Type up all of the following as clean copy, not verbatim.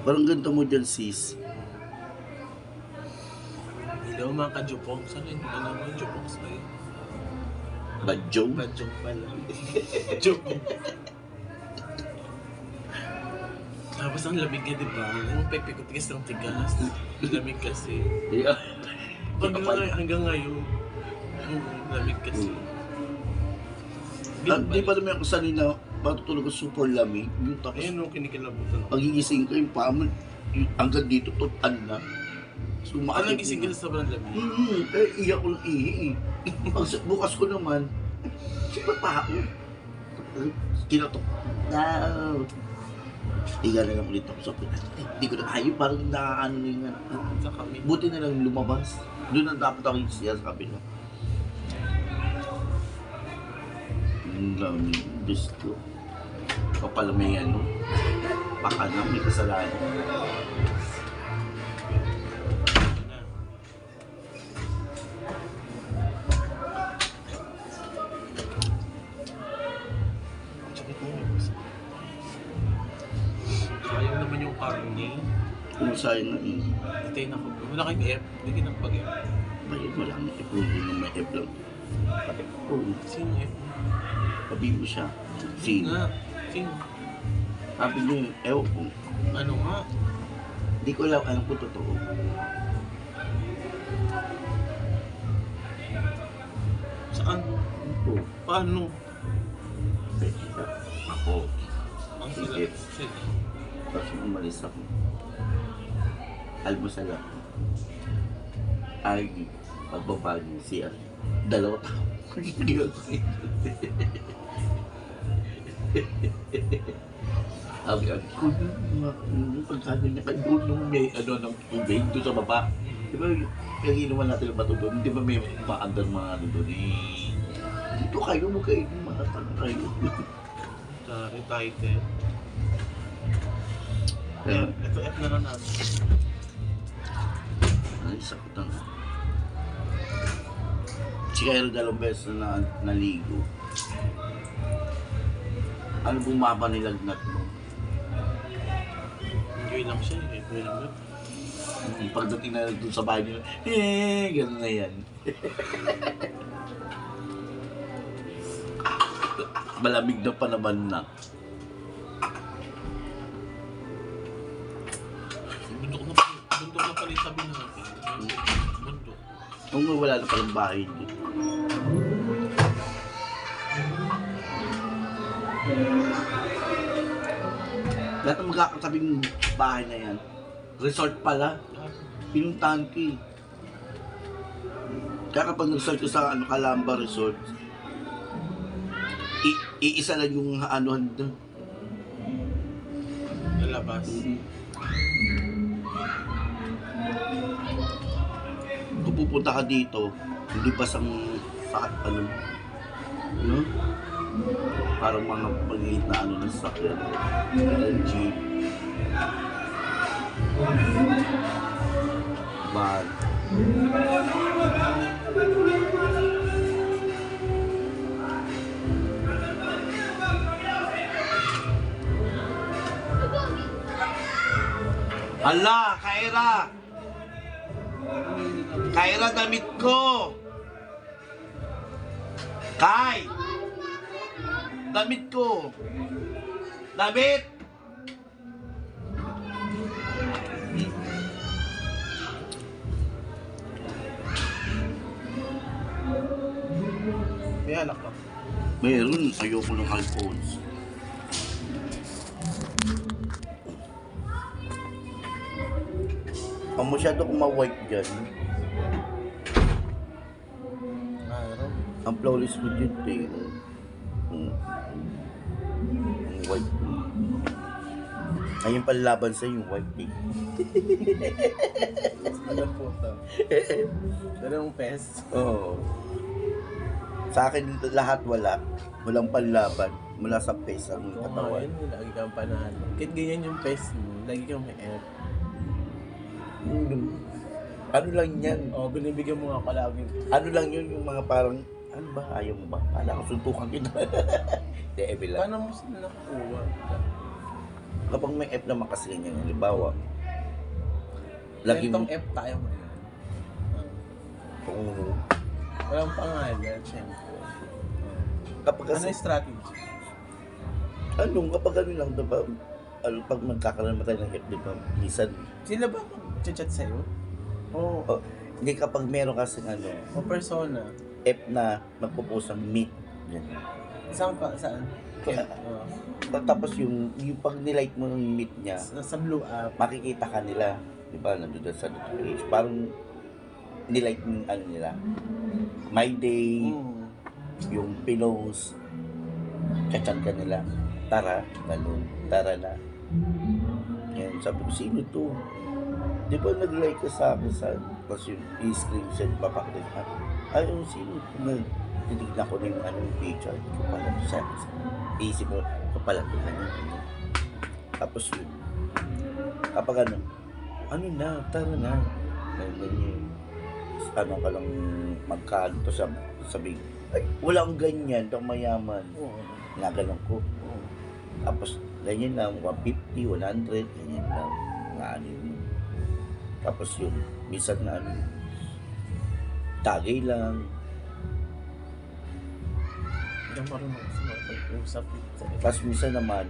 Parang ganito mo dyan, sis. Hello mga ka-jupok. Saan yung alam mo yung jupok sa'yo? Badjong? Badjong pala. Jupok. Tapos ang lamig niya, diba? Yung pepe ko tigas ng tigas. Lamig kasi. Yeah. Hanggang ngayon. Lamig kasi. Di pa naman ako sanay na matutulog ko super lamig. Yung tapos, Ayun nung kinikilabutan ako. pagigising ko yung paa mo, hanggang dito, tutan na. So, Ano gising ka sa sobrang lamig? Iyak ko ng ihi eh. Bukas ko naman, siya pa tao. Kinatok. No. Higa na lang ulit ako sa pinan. Hindi ko na kaya, parang nakaano na yung Sa kami. buti na lang lumabas. Doon na dapat ako yung siya sa kabila. Ang dami, Diyos ko. Kapala may ano, baka na may kasalanan. Sayang naman yung karne. Kung sayang na eh. Itay na ko. Wala kayong F. Hindi ka nakapag-F. Bayad mo lang, i-prove mo may F lang. Oh, Sino F? sabi mo siya. Sino? Nga. Sino? Sabi niyo, ewan ko. Ano nga? Hindi ko alam anong kung totoo. Saan? Ito. Paano? Ako. Ang Sige. Sige. Tapos umalis ako. Almusal ako. Ay, pagbaba niyo siya. Dalawa tao. Hindi ako sabi ko, pagkanin niya kayo doon nung may ano ng tubig doon sa baba. Di ba, kaya inuman natin ang bato doon, di ba may maandar mga ano doon eh. Dito kayo, magkain mga tanga kayo. Sorry, title. Kaya, Ito F na lang natin. ay, sakot na nga. Si Kairo dalawang beses na naligo. Ano bumaba nilagnat mo? Enjoy lang siya eh. Enjoy lang yun. Pagdating na doon sa bahay nila, gano'n na yan. Malamig na pa naman na. Bundok na pala yung sabi natin. Bundok. Kung wala na palang bahay dito. Lahat ng magkakatabing bahay na yan. Resort pala. Pinuntahan ko eh. Kaya kapag nag-search ko sa Calamba Resort, iisa lang yung anuhan doon. Lalabas. Kung pupunta ka dito, hindi pa sa ano, no? Parang mga pag-iit na ano ng sakyan. Jeep. Van. Hala, Kaira! Kaira, damit ko! Kai! Damit ko! Damit! May anak ka. Meron, ayoko ng alcohols. Ang masyado kong ma-white dyan. Araw. Ang flawless ko dyan, eh. Ang white. Ayun pala laban sa yung white, eh. Ano po ito? Dalawang pes. Oo. Sa akin lahat wala. Walang panlaban. Mula sa face ang Oo nga katawan. yun, lagi kang panalo. Kahit ganyan yung pes mo, lagi kang may F. Ano lang yan? Oo, binibigyan mo nga ako lagi. Ano lang yun yung mga parang, ano ba, ayaw mo ba? Para ako suntukan kita. Hindi, Ebe lang. Paano mo sila nakakuha? kapag may F naman kasi ganyan, halimbawa, lagi Laging F tayo ngayon. kung Walang pangalan, syempre. kapag Ano kasi, yung strategy? kapag ano lang, diba, pag magkakaroon naman tayo ng F, diba, minsan, Sila ba mag-chat sa'yo? Oo. oh, hindi kapag meron kasi O persona? F na magpo-post ng meet, ganyan. Saan pa? Saan? Tapos yung pag nilike mo ng meet niya, Sa blue app. makikita ka nila, di ba, nandun sa notification, parang nilike yung nila, my day, yung pinost, kachat ka nila, tara, ganun, tara na. Yan, sabi ko, sino to? Di ba nag-like ka sa akin sa, tapos yung i-screenshot, papakita ka, ay, yung sino to? Titignan ko na yung picture, hindi ko pala to sa isip mo, ko pala to, tapos yun, kapag ano na, tara na, ganyan, ano ka lang magkano to sabi, ay, walang ganyan, daw mayaman. Oo. Nagalang ko. Tapos, ganyan lang, 150, 100, ganyan lang. Nga ano yun. Tapos yun, minsan na tagay lang. Hindi marunong sa mga pag-usap. Tapos minsan naman,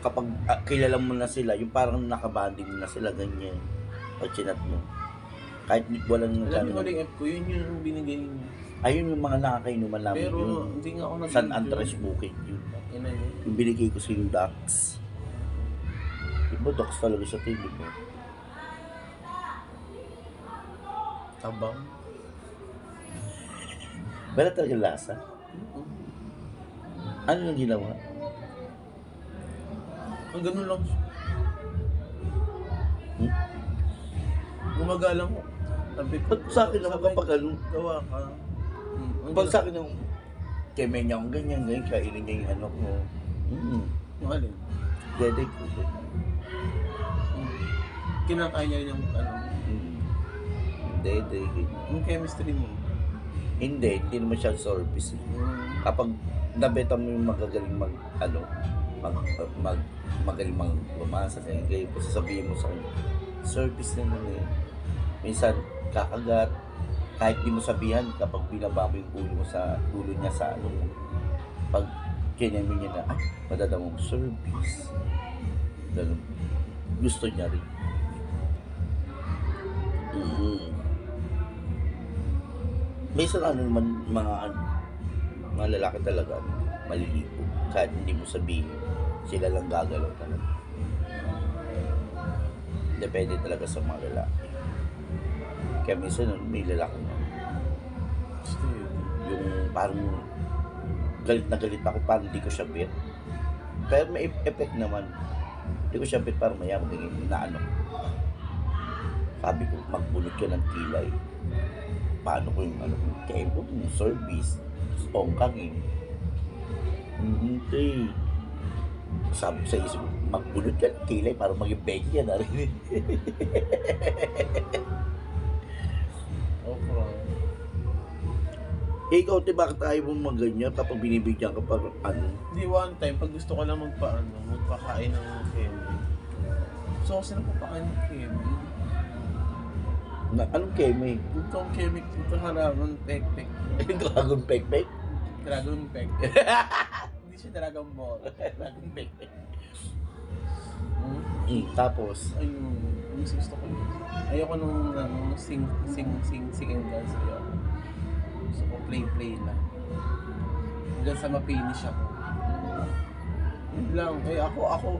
kapag kilala mo na sila, yung parang nakabanding mo na sila, ganyan. Pag chinat mo. Kahit walang Alam mo huling F ko, yun yung binigay niyo. ayun yung mga nakakainuman namin Pero yun. hindi nga ako San Andres Bukid yun. Ina yun. Yung binigay ko sa yung Dax. Diba Dax talaga sa TV mo? Tabang. Wala talaga lasa. Ano yung ginawa? Ang ganun lang siya. Gumagalang ko. Sabi ko, Ba't sa akin naman kapag gawa ka. pag sa akin yung keme niya akong ganyan, kainin niya yung ano ko. Yung alin? Dede ko. Kinakain niya yung ano. Dede. Yung chemistry mo. Hindi naman siya service. Kapag nabeta mo yung magagaling magaling bumasa kayo, sasabihin mo sa kanya, service naman eh. Minsan, kakagat, kahit di mo sabihan, kapag binaba mo yung ulo niya sa ano mo, pag kinamin niya na, madadamang service. Ganun. Gusto niya rin. Minsan naman mga lalaki talaga, maliligo. Kahit hindi mo sabihin, sila lang gagalaw talaga. Depende talaga sa mga lalaki. Kaya minsan may lalaki na yung parang galit na galit ako, parang hindi ko siya bet. Pero may effect naman. Hindi ko siya bet, parang mayaman na ano. Sabi ko, magbunot ka ng kilay. Paano ko yung ano, kaya ko yung service. Ongkang eh. Hindi. Sabi ko sa isip, magbunot ka ng kilay para maging bengya na rin. Ikaw, bakit tayo mong maganyan kapag binibigyan ka pa ano? Hindi, one time, pag gusto ko lang magpakain ng kemi. So, kasi napapakain ng kemi. Anong keme? Itong kemi, itong harapan, pek-pek. Dragon pek-pek? Dragon pek. Hindi siya Dragon Ball. Dragon pek-pek. Tapos? Ayun, gusto ko yun. Ayoko nung sing and dance. Ayoko. Gusto ko play lang. Hanggang sa ma-finish ako. Yun lang. Ako.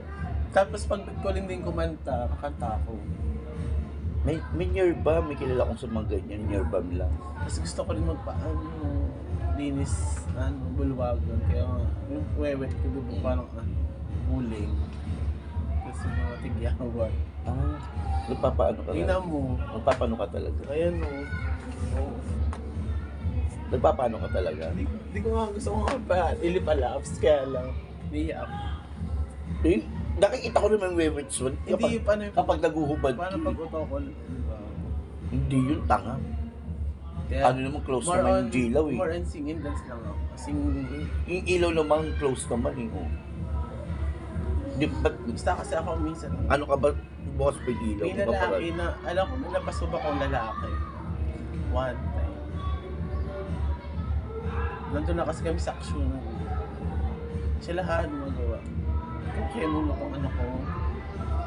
Tapos pag nagkuling din kumanta, kakanta ako. May nearby, may kilala kong sa mga ganyan, nearby lang. Kasi gusto ko rin linis, bulwagan. Kaya yung wewet ko doon parang huling. Kasi mga tigyawan. Nagpapaano ka Tingnan mo. Nagpapaano ka talaga? Ayan o. Nagpapaano ka talaga? Hindi ko nga gusto kong ilipalaps, kaya lang. Iiyak. Nakikita ko naman wewets one. Hindi, paano yung Kapag naguhubad. paano pag utokol? Hindi yun, tanga. Kaya, Ano naman close naman yung dilaw eh. More on sing and dance lang ako. Yung ilaw naman close naman eh. Oh. Di, ba't, Basta kasi ako minsan. ano ka ba? Bukas pa yung ilaw. May Di ba pala? lalaki na, alam ko may nabasog akong lalaki. One time. Nandun na kasi kami sa aksyon. Siya lahat magawa. Kung kaya mo kung ano ko,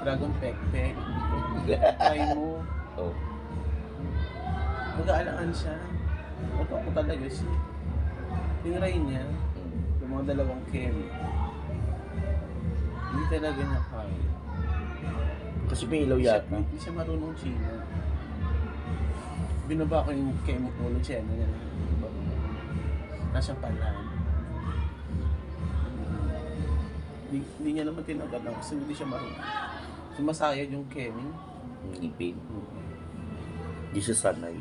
dragon pek-pek. Try mo. Oh. Mag-aalangan siya. Ako talaga siya. Tinry niya. Yung mga dalawang Kemi. Hindi talaga niya kaya. Kasi may ilaw yata. Hindi siya marunong China. Binaba ko yung Kemi ko ng China niya. Nasa palan. Hindi niya naman tinagad ako kasi hindi siya marunong. Sumasayad yung Kemi. Ngipin. Hindi siya sanay.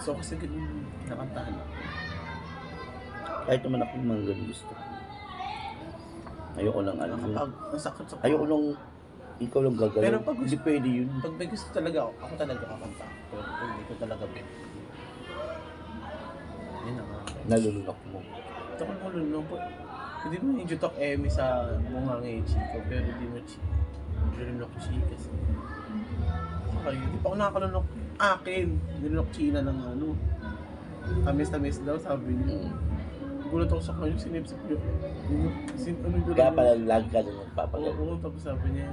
So kasi ganun nakantahan ako. Kahit naman ako mga ganun gusto. Ayoko lang alam. Nasakit sa Ayoko lang, ikaw lang gagalaw. Pero pag hindi pwede yun. Pag may gusto talaga ako talaga kakanta. Pero pag hindi ko talaga bet. Yun na nga. Nalulunok mo. Ito ko nalulunok po. Hindi mo yung Jutok Emi sa Bungangi Chico, pero hindi mo nalulunok Chicas. Okay, hindi pa ako nakakalunok akin. Nilunok China ng ano. Tamis-tamis daw, sabi niya. Gulat ako sa kanya, sinipsip niyo. Ano yung Kaya pala lag ka na nagpapagalaw. Oo, tapos sabi niya,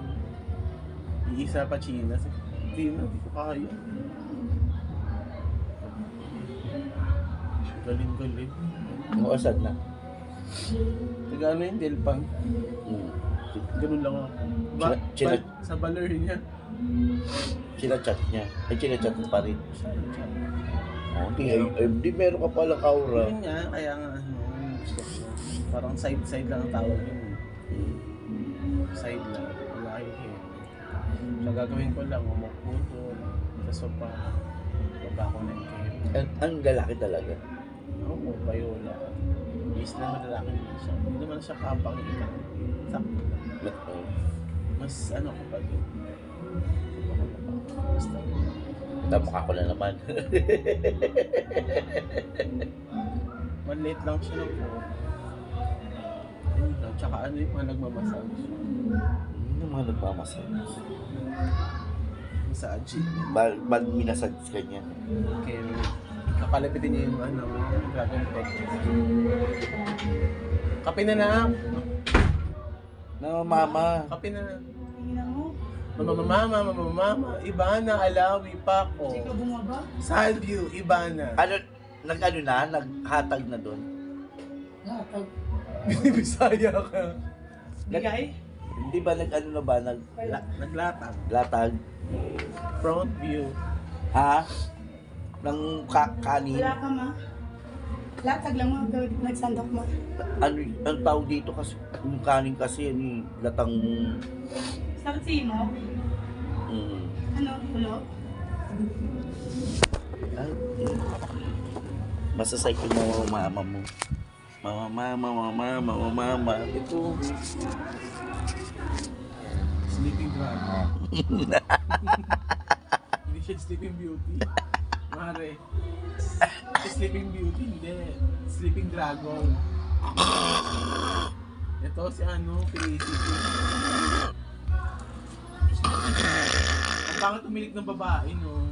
iisa pa China. Hindi na, hindi ko kaya. Galing-galing. Asan na? Taga ano yung Delpang? Ganun lang ako. Sa baler niya. Chinachat niya. Ay, chinachat mo pa rin. Hindi meron ka palang aura. Yun nga, kaya nga ano, gusto ko. Parang side-side lang ang tawag yun. Side lang. Wala kayo hair. So gagawin ko lang, umupo doon. Sa sopa. Baba ko na yung hair. Ang lalaki talaga. Oo, payola. Is na malalaki naman siya. Hindi naman siya kapang ika. Sakto lang. Mas ano ko pa doon. Basta. Tapos ako na naman. Maliit lang siya ng po. Ayun lang. Tsaka ano yung mga nagmamassage. Ano mga nagmamasage? Massage. Bag minasage ka niya. Kaya kakalapitin niya yung ano, dragon pet. Kape na lang. No, mama. Kape na lang. Mama, iba na, alawi pa ko. Hindi ka bumaba? Salvio, iba na. Ano, nag-ano na? Naghatag na doon? Latag. Bisaya ka. Bigay? Hindi ba nag-ano na ba? Naglatag. Naglatag? Front view. Ha? Ng kanin? Wala ka ma. Latag lang mo, pero nagsandok mo. Ano, ang tawag dito kasi, yung kanin kasi, ano, latang, Sakit sino? Ano, ulo? masasay ko mga mama mo. Mama. Ito. Sleeping Dragon. Hindi siya Sleeping Beauty. Mare. Sleeping Beauty, hindi. Sleeping Dragon. Ito si ano, Felicity. Ang pangit umilig ng babae, no?